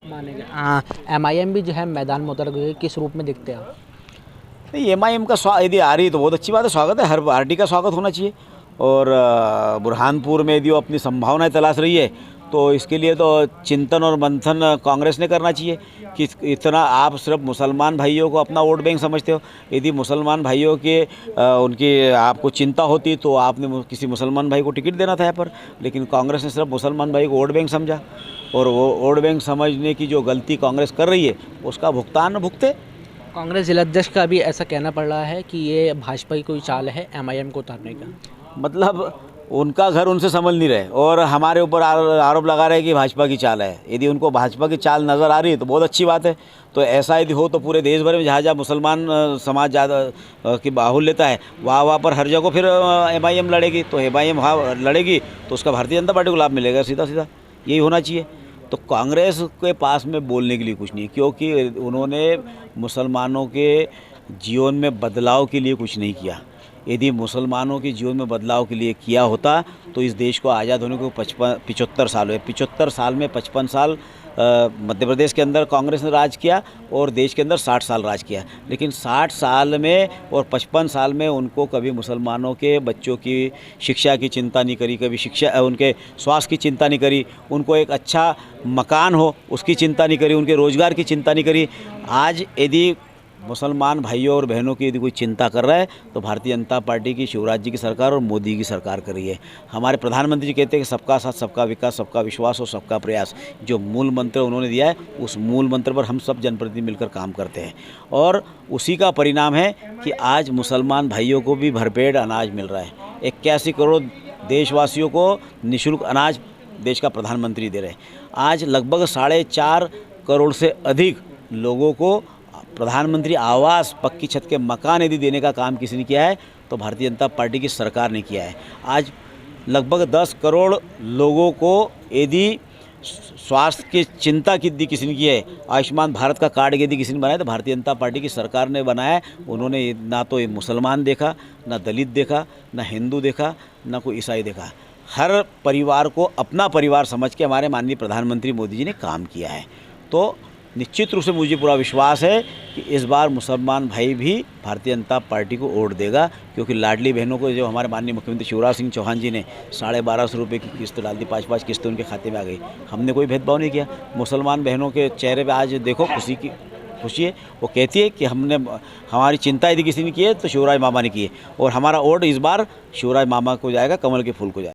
मानेंगे। हाँ, MIM भी जो है मैदान में उतर गई है, किस रूप में देखते हैं आप? नहीं, MIM का यदि आ रही है तो बहुत अच्छी बात है, स्वागत है, हर पार्टी का स्वागत होना चाहिए। और बुरहानपुर में यदि वो अपनी संभावनाएं तलाश रही है तो इसके लिए तो चिंतन और मंथन कांग्रेस ने करना चाहिए कि इतना आप सिर्फ मुसलमान भाइयों को अपना वोट बैंक समझते हो। यदि मुसलमान भाइयों के उनकी आपको चिंता होती तो आपने किसी मुसलमान भाई को टिकट देना था यहाँ पर, लेकिन कांग्रेस ने सिर्फ मुसलमान भाई को वोट बैंक समझा। और वो वोट बैंक समझने की जो गलती कांग्रेस कर रही है उसका भुगतान भुगते। कांग्रेस जिलाध्यक्ष का भी ऐसा कहना पड़ रहा है कि ये भाजपा की कोई चाल है MIM को उतारने का। मतलब उनका घर उनसे समझ नहीं रहे और हमारे ऊपर आरोप लगा रहे हैं कि भाजपा की चाल है। यदि उनको भाजपा की चाल नज़र आ रही है तो बहुत अच्छी बात है। तो ऐसा यदि हो तो पूरे देश भर में जहाँ जहाँ मुसलमान समाज ज़्यादा की बाहुल्यता है वहाँ पर हर जगह फिर MIM लड़ेगी। तो MIM वहाँ लड़ेगी तो उसका भारतीय जनता पार्टी को लाभ मिलेगा, सीधा सीधा यही होना चाहिए। तो कांग्रेस के पास में बोलने के लिए कुछ नहीं है, क्योंकि उन्होंने मुसलमानों के जीवन में बदलाव के लिए कुछ नहीं किया। यदि मुसलमानों के जीवन में बदलाव के लिए किया होता तो इस देश को आज़ाद होने को 75 साल हुए। 75 साल में 55 साल मध्य प्रदेश के अंदर कांग्रेस ने राज किया और देश के अंदर 60 साल राज किया। लेकिन 60 साल में और 55 साल में उनको कभी मुसलमानों के बच्चों की शिक्षा की चिंता नहीं करी, कभी उनके स्वास्थ्य की चिंता नहीं करी, उनको एक अच्छा मकान हो उसकी चिंता नहीं करी, उनके रोज़गार की चिंता नहीं करी। आज यदि मुसलमान भाइयों और बहनों की यदि कोई चिंता कर रहा है तो भारतीय जनता पार्टी की, शिवराज जी की सरकार और मोदी की सरकार कर रही है। हमारे प्रधानमंत्री जी कहते हैं कि सबका साथ, सबका विकास, सबका विश्वास और सबका प्रयास, जो मूल मंत्र उन्होंने दिया है उस मूल मंत्र पर हम सब जनप्रतिनिधि मिलकर काम करते हैं। और उसी का परिणाम है कि आज मुसलमान भाइयों को भी भरपेट अनाज मिल रहा है। 81 करोड़ देशवासियों को निःशुल्क अनाज देश का प्रधानमंत्री दे रहे हैं। आज लगभग 4.5 करोड़ से अधिक लोगों को प्रधानमंत्री आवास, पक्की छत के मकान यदि देने का काम किसी ने किया है तो भारतीय जनता पार्टी की सरकार ने किया है। आज लगभग 10 करोड़ लोगों को यदि स्वास्थ्य की चिंता यदि किसी ने की है, आयुष्मान भारत का कार्ड यदि किसी ने बनाया तो भारतीय जनता पार्टी की सरकार ने बनाया है। उन्होंने ना तो मुसलमान देखा, ना दलित देखा, ना हिंदू देखा, ना कोई ईसाई देखा। हर परिवार को अपना परिवार समझ के हमारे माननीय प्रधानमंत्री मोदी जी ने काम किया है। तो निश्चित रूप से मुझे पूरा विश्वास है कि इस बार मुसलमान भाई भी भारतीय जनता पार्टी को वोट देगा, क्योंकि लाडली बहनों को जो हमारे माननीय मुख्यमंत्री शिवराज सिंह चौहान जी ने 1250 रुपये की किस्त डाल दी, 5-5 किस्तें उनके खाते में आ गई। हमने कोई भेदभाव नहीं किया। मुसलमान बहनों के चेहरे पे आज देखो खुशी है। वो कहती है कि हमारी चिंता यदि किसी ने की है तो शिवराज मामा ने की है और हमारा वोट इस बार शिवराज मामा को जाएगा, कमल के फूल को जाएगा।